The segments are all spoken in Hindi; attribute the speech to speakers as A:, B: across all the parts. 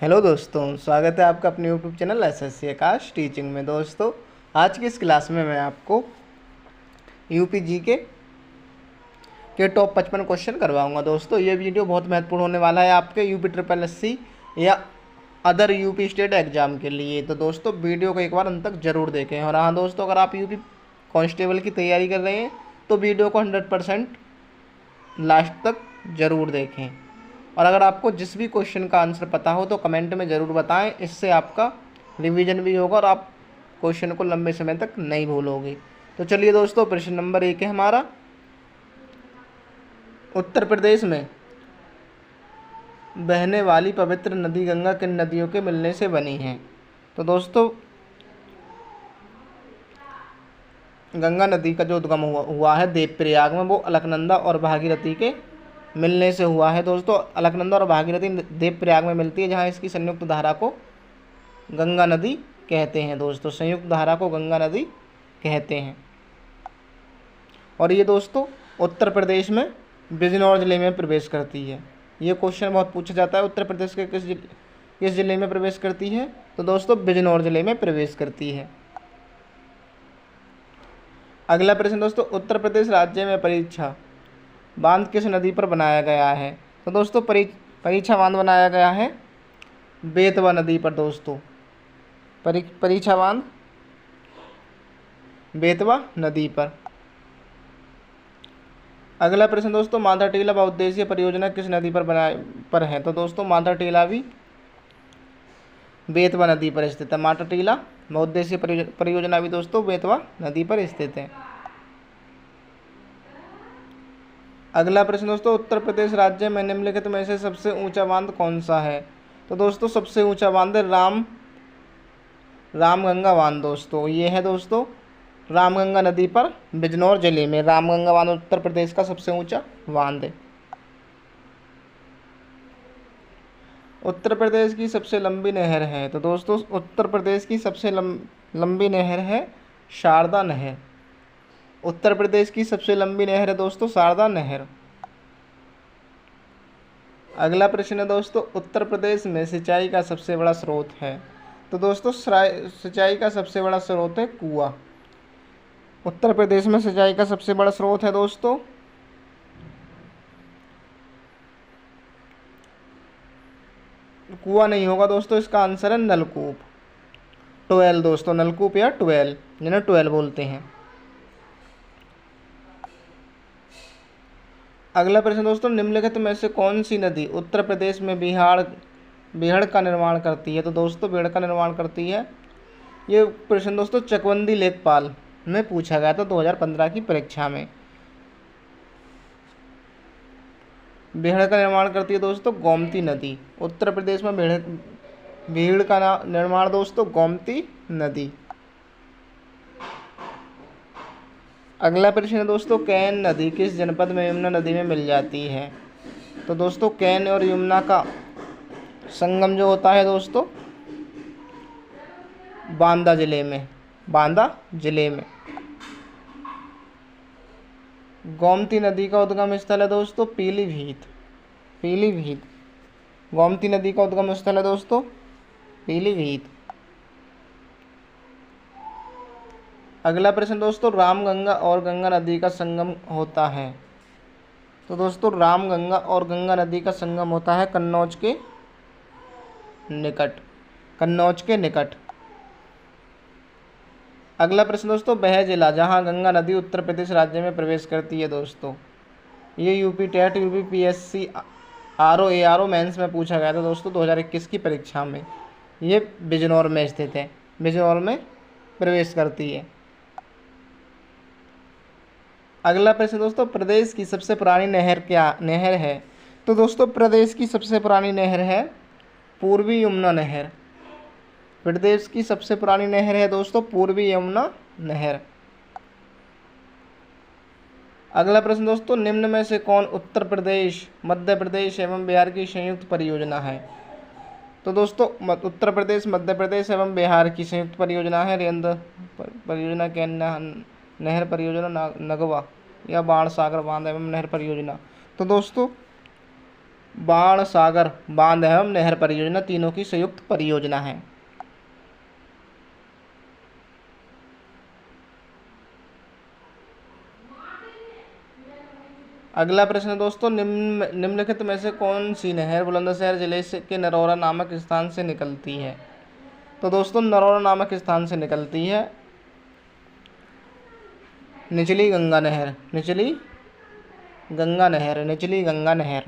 A: हेलो दोस्तों, स्वागत है आपका अपने यूट्यूब चैनल एसएससी आकाश टीचिंग में। दोस्तों, आज की इस क्लास में मैं आपको यूपी जीके के टॉप 55 क्वेश्चन करवाऊंगा। दोस्तों, ये वीडियो बहुत महत्वपूर्ण होने वाला है आपके यूपी ट्रिपल एससी या अदर यूपी स्टेट एग्जाम के लिए। तो दोस्तों, वीडियो को एक बार अंत तक जरूर देखें। और हाँ दोस्तों, अगर आप यूपी कांस्टेबल की तैयारी कर रहे हैं तो वीडियो को 100% लास्ट तक ज़रूर देखें। और अगर आपको जिस भी क्वेश्चन का आंसर पता हो तो कमेंट में ज़रूर बताएं। इससे आपका रिवीजन भी होगा और आप क्वेश्चन को लंबे समय तक नहीं भूलोगे। तो चलिए दोस्तों, प्रश्न नंबर 1 है हमारा, उत्तर प्रदेश में बहने वाली पवित्र नदी गंगा किन नदियों के मिलने से बनी है? तो दोस्तों, गंगा नदी का जो उद्गम हुआ है देवप्रयाग में, वो अलकनंदा और भागीरथी के मिलने से हुआ है। दोस्तों, अलकनंदा और भागीरथी देवप्रयाग में मिलती है, जहाँ इसकी संयुक्त धारा को गंगा नदी कहते हैं। दोस्तों, संयुक्त धारा को गंगा नदी कहते हैं। और ये दोस्तों उत्तर प्रदेश में बिजनौर जिले में प्रवेश करती है। ये क्वेश्चन बहुत पूछा जाता है, उत्तर प्रदेश के किस जिले में प्रवेश करती है? तो दोस्तों, बिजनौर जिले में प्रवेश करती है। अगला प्रश्न दोस्तों, उत्तर प्रदेश राज्य में परीक्षा बांध किस नदी पर बनाया गया है? तो दोस्तों, परीक्षा बांध बनाया गया है बेतवा नदी पर। दोस्तों, परीक्षा बांध बेतवा नदी पर। अगला प्रश्न दोस्तों, माधा टीला बहुउद्देशीय परियोजना किस नदी पर है? तो दोस्तों, माधा टीला भी बेतवा नदी पर स्थित है। माधा टीला बहुउद्देशीय परियोजना भी दोस्तों बेतवा नदी पर स्थित है। अगला प्रश्न दोस्तों, उत्तर प्रदेश राज्य में निम्नलिखित में से सबसे ऊंचा बांध कौन सा है? तो दोस्तों, सबसे ऊंचा बांध है रामगंगा बांध। दोस्तों, ये है दोस्तों रामगंगा नदी पर बिजनौर जिले में। रामगंगा बांध उत्तर प्रदेश का सबसे ऊंचा बांध है। उत्तर प्रदेश की सबसे लंबी नहर है? तो दोस्तों, उत्तर प्रदेश की सबसे लंबी नहर है शारदा नहर। उत्तर प्रदेश की सबसे लंबी नहर है दोस्तों शारदा नहर। अगला प्रश्न है दोस्तों, उत्तर प्रदेश में सिंचाई का सबसे बड़ा स्रोत है? तो दोस्तों, सिंचाई का सबसे बड़ा स्रोत है कुआं। उत्तर प्रदेश में सिंचाई का सबसे बड़ा स्रोत है दोस्तों कुआं नहीं होगा दोस्तों, इसका आंसर है नलकूप, ट्वेल। दोस्तों, नलकूप या ट्वेल, जिन्हें ट्वेल बोलते हैं। अगला प्रश्न दोस्तों, निम्नलिखित में से कौन सी नदी उत्तर प्रदेश में बीहड़ का निर्माण करती है? तो दोस्तों, बीहड़ का निर्माण करती है, ये प्रश्न दोस्तों चकवंदी लेखपाल में पूछा गया था 2015 की परीक्षा में। बीहड़ का निर्माण करती है दोस्तों गोमती नदी। उत्तर प्रदेश में बीहड़ का निर्माण दोस्तों गोमती नदी। अगला प्रश्न है दोस्तों, कैन नदी किस जनपद में यमुना नदी में मिल जाती है? तो दोस्तों, कैन और यमुना का संगम जो होता है दोस्तों बांदा जिले में। बांदा जिले में। गोमती नदी का उद्गम स्थल है दोस्तों पीलीभीत। पीलीभीत। गोमती नदी का उद्गम स्थल है दोस्तों पीलीभीत। अगला प्रश्न दोस्तों, रामगंगा और गंगा नदी का संगम होता है? तो दोस्तों, रामगंगा और गंगा नदी का संगम होता है कन्नौज के निकट। कन्नौज के निकट। अगला प्रश्न दोस्तों, वह जिला जहां गंगा नदी उत्तर प्रदेश राज्य में प्रवेश करती है? दोस्तों, ये UP TET, UP PSC, RO ARO mains में पूछा गया था दोस्तों 2021 की परीक्षा में। ये बिजनौर में स्थित है, बिजनौर में प्रवेश करती है। अगला प्रश्न दोस्तों, प्रदेश की सबसे पुरानी नहर है? तो दोस्तों, प्रदेश की सबसे पुरानी नहर है पूर्वी यमुना नहर। प्रदेश की सबसे पुरानी नहर है दोस्तों पूर्वी यमुना नहर। अगला प्रश्न दोस्तों, निम्न में से कौन उत्तर प्रदेश, मध्य प्रदेश एवं बिहार की संयुक्त परियोजना है? तो दोस्तों, उत्तर प्रदेश, मध्य प्रदेश एवं बिहार की संयुक्त परियोजना है रेंद्र परियोजना, कैन नहर परियोजना, नगवा या बाण सागर बांध एवं नहर परियोजना। तो दोस्तों, बाणसागर बांध एवं नहर परियोजना तीनों की संयुक्त परियोजना है। अगला प्रश्न दोस्तों, निम्नलिखित में से कौन सी नहर बुलंदशहर जिले से के नरौरा नामक स्थान से निकलती है? तो दोस्तों नरौरा नामक स्थान से निकलती है निचली गंगा नहर, निचली गंगा नहर।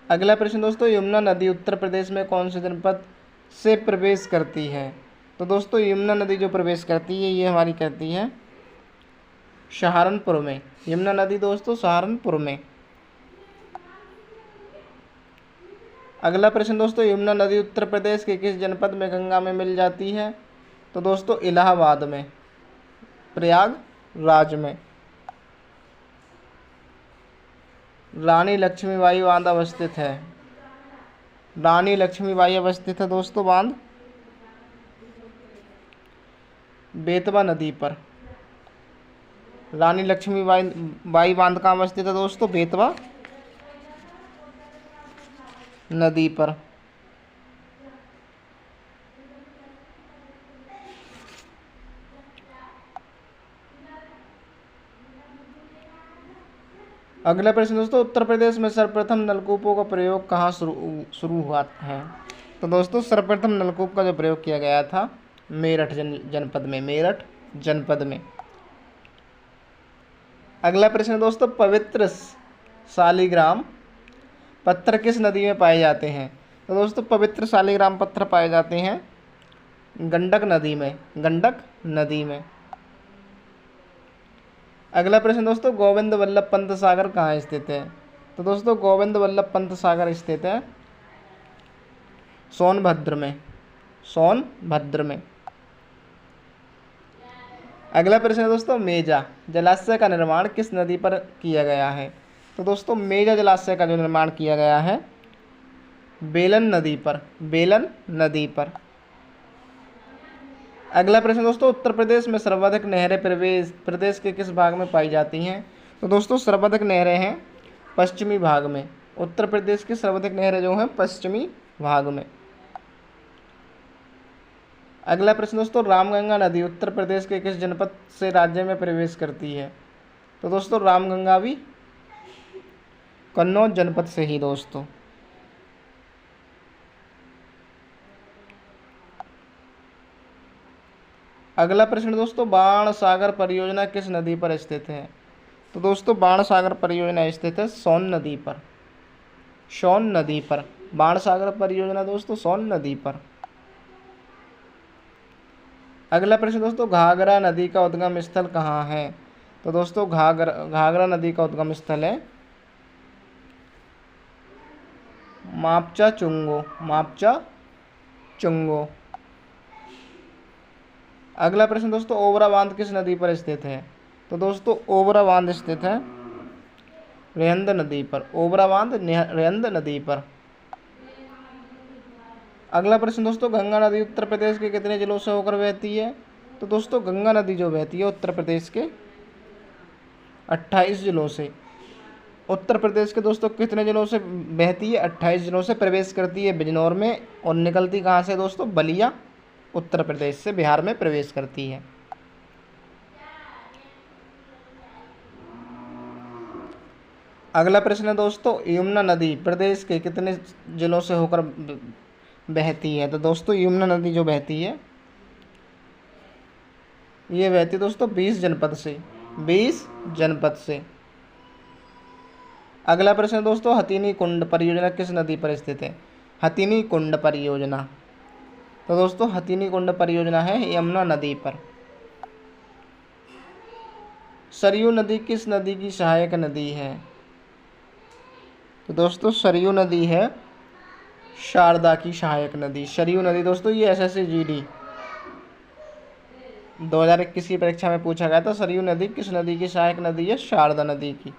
A: अगला प्रश्न दोस्तों, यमुना नदी उत्तर प्रदेश में कौन से जनपद से प्रवेश करती है? तो दोस्तों यमुना नदी जो प्रवेश करती है ये हमारी करती है सहारनपुर में। यमुना नदी दोस्तों सहारनपुर में। अगला प्रश्न दोस्तों, यमुना नदी उत्तर प्रदेश के किस जनपद में गंगा में मिल जाती है? तो दोस्तों इलाहाबाद में, प्रयागराज में। रानी लक्ष्मीबाई बांध अवस्थित है। रानी लक्ष्मीबाई अवस्थित है दोस्तों बांध बेतवा नदी पर। रानी लक्ष्मीबाई बांध कहाँ अवस्थित है दोस्तों? बेतवा नदी पर। अगला प्रश्न दोस्तों, उत्तर प्रदेश में सर्वप्रथम नलकूपों का प्रयोग कहाँ शुरू हुआ है? तो दोस्तों सर्वप्रथम नलकूप का जो प्रयोग किया गया था मेरठ जनपद में, मेरठ जनपद में। अगला प्रश्न दोस्तों, पवित्र शालिग्राम पत्थर किस नदी में पाए जाते हैं? तो दोस्तों पवित्र शालिग्राम पत्थर पाए जाते हैं गंडक नदी में, गंडक नदी में। अगला प्रश्न दोस्तों, गोविंद वल्लभ पंत सागर कहाँ स्थित है? तो दोस्तों गोविंद वल्लभ पंत सागर स्थित है सोनभद्र में, सोनभद्र में। अगला प्रश्न है दोस्तों, मेजा जलाशय का निर्माण किस नदी पर किया गया है? तो दोस्तों मेजा जलाशय का जो निर्माण किया गया है बेलन नदी पर, बेलन नदी पर। अगला प्रश्न दोस्तों, उत्तर प्रदेश में सर्वाधिक नहरें प्रदेश के किस भाग में पाई जाती हैं? तो दोस्तों सर्वाधिक नहरें हैं पश्चिमी भाग में। उत्तर प्रदेश की सर्वाधिक नहरें जो हैं पश्चिमी भाग में। अगला प्रश्न दोस्तों, रामगंगा नदी उत्तर प्रदेश के किस जनपद से राज्य में प्रवेश करती है? तो दोस्तों रामगंगा भी कन्नौज जनपद से ही दोस्तों। अगला प्रश्न दोस्तों, बाणसागर परियोजना किस नदी पर स्थित है? तो दोस्तों बाणसागर परियोजना स्थित है सोन नदी पर, सोन नदी पर। बाणसागर परियोजना दोस्तों सोन नदी पर। अगला प्रश्न दोस्तों, घाघरा नदी का उद्गम स्थल कहाँ है? तो दोस्तों घाघरा नदी का उद्गम स्थल है मापचा चुंगो, मापचा चुंगो। अगला प्रश्न दोस्तों, ओबरा बांध किस नदी पर स्थित है? तो दोस्तों ओबरा बांध स्थित है रेहंद नदी पर, ओबरा बांध रेहंद नदी पर। अगला प्रश्न दोस्तों, गंगा नदी उत्तर प्रदेश के कितने जिलों से होकर बहती है? तो दोस्तों गंगा नदी जो बहती है उत्तर प्रदेश के 28 जिलों से। उत्तर प्रदेश के दोस्तों कितने जिलों से बहती है? 28 जिलों से प्रवेश करती है बिजनौर में और निकलती कहाँ से दोस्तों? बलिया उत्तर प्रदेश से बिहार में प्रवेश करती है। अगला प्रश्न है दोस्तों, यमुना नदी प्रदेश के कितने जिलों से होकर बहती है? तो दोस्तों यमुना नदी जो बहती है ये बहती है दोस्तों 20 जनपद से, 20 जनपद से। अगला प्रश्न दोस्तों, हथिनी कुंड परियोजना किस नदी पर स्थित है? हथिनी कुंड परियोजना, तो दोस्तों हथिनी कुंड परियोजना है यमुना नदी पर। सरयू नदी किस नदी की सहायक नदी है? तो दोस्तों सरयू नदी है शारदा की सहायक नदी। सरयू नदी दोस्तों ये SSC GD 2021 की परीक्षा में पूछा गया था। सरयू नदी किस नदी की सहायक नदी है? शारदा नदी की।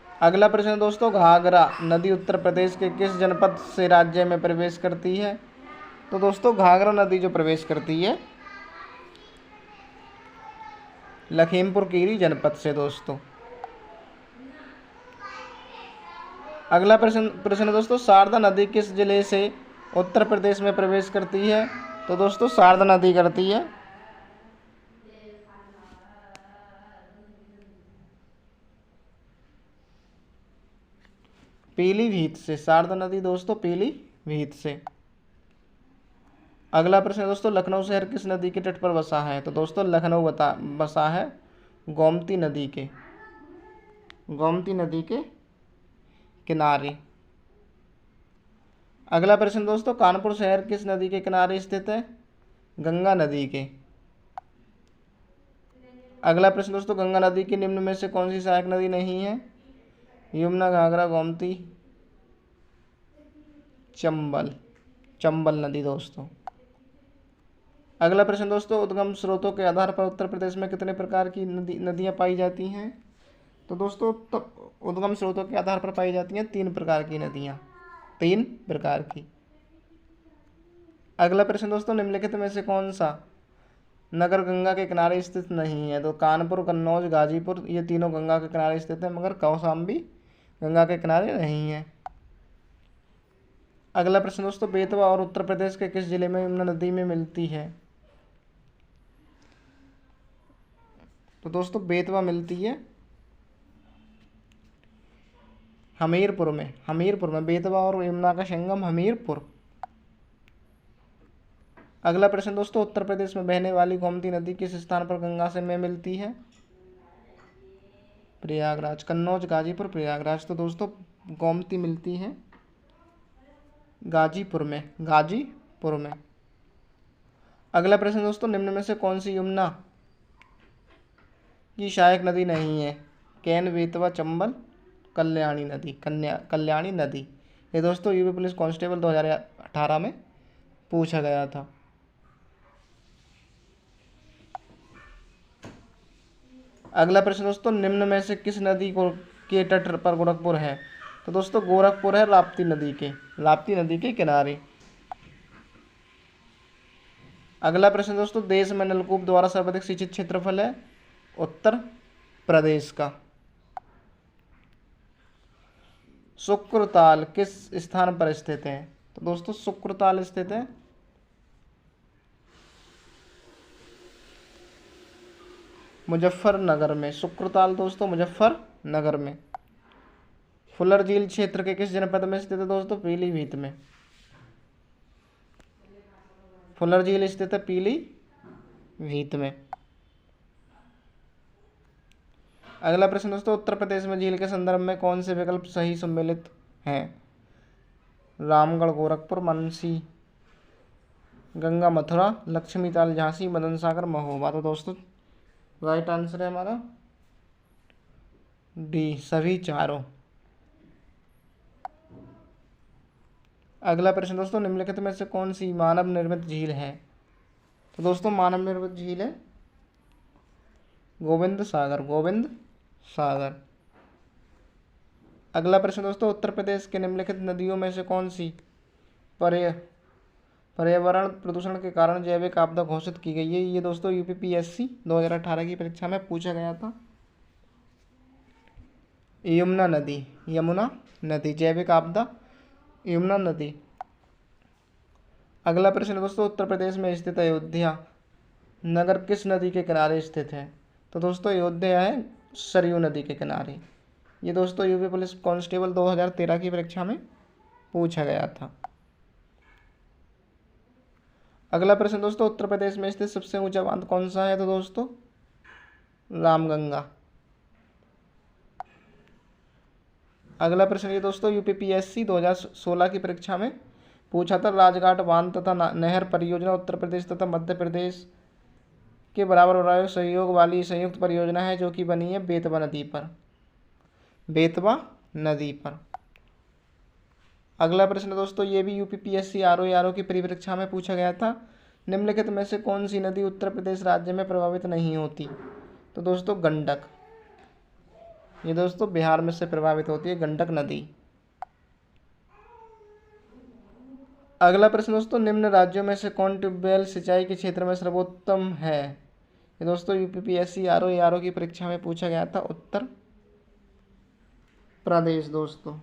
A: अगला प्रश्न दोस्तों, घाघरा नदी उत्तर प्रदेश के किस जनपद से राज्य में प्रवेश करती है? तो दोस्तों घाघरा नदी जो प्रवेश करती है लखीमपुर खीरी जनपद से दोस्तों। अगला प्रश्न है दोस्तों, शारदा नदी किस जिले से उत्तर प्रदेश में प्रवेश करती है? तो दोस्तों शारदा नदी करती है पीलीभीत से। शारदा नदी दोस्तों पीलीभीत से। अगला प्रश्न है दोस्तों, लखनऊ शहर किस नदी के तट पर बसा है? तो दोस्तों लखनऊ बसा है गोमती नदी के किनारे। अगला प्रश्न दोस्तों, कानपुर शहर किस नदी के किनारे स्थित है? गंगा नदी के। अगला प्रश्न दोस्तों, गंगा नदी की निम्न में से कौन सी सहायक नदी नहीं है? यमुना, घाघरा, गोमती, चंबल नदी दोस्तों। अगला प्रश्न दोस्तों, उद्गम स्रोतों के आधार पर उत्तर प्रदेश में कितने प्रकार की नदियां पाई जाती हैं? तो दोस्तों उद्गम स्रोतों के आधार पर पाई जाती हैं 3 प्रकार की नदियां, 3 प्रकार की। अगला प्रश्न दोस्तों, निम्नलिखित में से कौन सा नगर गंगा के किनारे स्थित नहीं है? तो कानपुर, कन्नौज, गाजीपुर ये तीनों गंगा के किनारे स्थित है, मगर कौशाम्बी गंगा के किनारे नहीं है। अगला प्रश्न दोस्तों, बेतवा और उत्तर प्रदेश के किस जिले में यमुना नदी में मिलती है? तो दोस्तों बेतवा मिलती है हमीरपुर में बेतवा और यमुना का संगम हमीरपुर। अगला प्रश्न दोस्तों, उत्तर प्रदेश में बहने वाली गोमती नदी किस स्थान पर गंगा से में मिलती है? प्रयागराज। कन्नौज, गाजीपुर, प्रयागराज। तो दोस्तों गोमती मिलती है गाजीपुर में। अगला प्रश्न दोस्तों, निम्न में से कौन सी यमुना की सहायक नदी नहीं है? कैन, बेतवा, चंबल, कल्याणी नदी। ये दोस्तों यूपी पुलिस कांस्टेबल 2018 में पूछा गया था। अगला प्रश्न दोस्तों, निम्न में से किस नदी के तट पर गोरखपुर है? तो दोस्तों गोरखपुर है राप्ती नदी के किनारे। अगला प्रश्न दोस्तों, देश में नलकूप द्वारा सर्वाधिक सिंचित क्षेत्रफल है? उत्तर प्रदेश का। शुक्रताल किस स्थान पर स्थित है? तो दोस्तों शुक्रताल स्थित है मुजफ्फरनगर में। शुक्रताल दोस्तों मुजफ्फरनगर में। फुलर झील क्षेत्र के किस जनपद में स्थित है? दोस्तों पीलीभीत में। फुलर झील स्थित है पीलीभीत में। अगला प्रश्न दोस्तों, उत्तर प्रदेश में झील के संदर्भ में कौन से विकल्प सही सम्मिलित हैं? रामगढ़, गोरखपुर, मानसी, गंगा, मथुरा, लक्ष्मी ताल, झांसी, मदन सागर, महोबा। तो दोस्तों राइट आंसर है हमारा डी, सभी चारों। अगला प्रश्न दोस्तों, निम्नलिखित में से कौन सी मानव निर्मित झील है? तो दोस्तों मानव निर्मित झील है गोविंद सागर। अगला प्रश्न दोस्तों, उत्तर प्रदेश के निम्नलिखित नदियों में से कौन सी पर्यावरण प्रदूषण के कारण जैविक आपदा घोषित की गई है? ये दोस्तों यूपीपीएससी 2018 की परीक्षा में पूछा गया था। यमुना नदी जैविक आपदा यमुना नदी। अगला प्रश्न दोस्तों, उत्तर प्रदेश में स्थित अयोध्या नगर किस नदी के किनारे स्थित है? तो दोस्तों अयोध्या है सरयू नदी के किनारे। ये दोस्तों यूपी पुलिस कांस्टेबल 2013 की परीक्षा में पूछा गया था। अगला प्रश्न दोस्तों, उत्तर प्रदेश में स्थित सबसे ऊंचा बांध कौन सा है? तो दोस्तों रामगंगा। अगला प्रश्न ये दोस्तों यूपीपीएससी 2016 की परीक्षा में पूछा था, राजघाट बांध तथा नहर परियोजना उत्तर प्रदेश तथा मध्य प्रदेश के बराबर और सहयोग वाली संयुक्त परियोजना है जो कि बनी है बेतवा नदी पर। अगला प्रश्न दोस्तों ये भी यूपीपीएससी आरओ की परीक्षा में पूछा गया था, निम्नलिखित में से कौन सी नदी उत्तर प्रदेश राज्य में प्रभावित नहीं होती? तो दोस्तों गंडक। ये दोस्तों बिहार में से प्रभावित होती है गंडक नदी। अगला प्रश्न दोस्तों, निम्न राज्यों में से कौन ट्यूबवेल सिंचाई के क्षेत्र में सर्वोत्तम है? ये दोस्तों यूपीपीएससी आरओ की परीक्षा में पूछा गया था, उत्तर प्रदेश दोस्तों।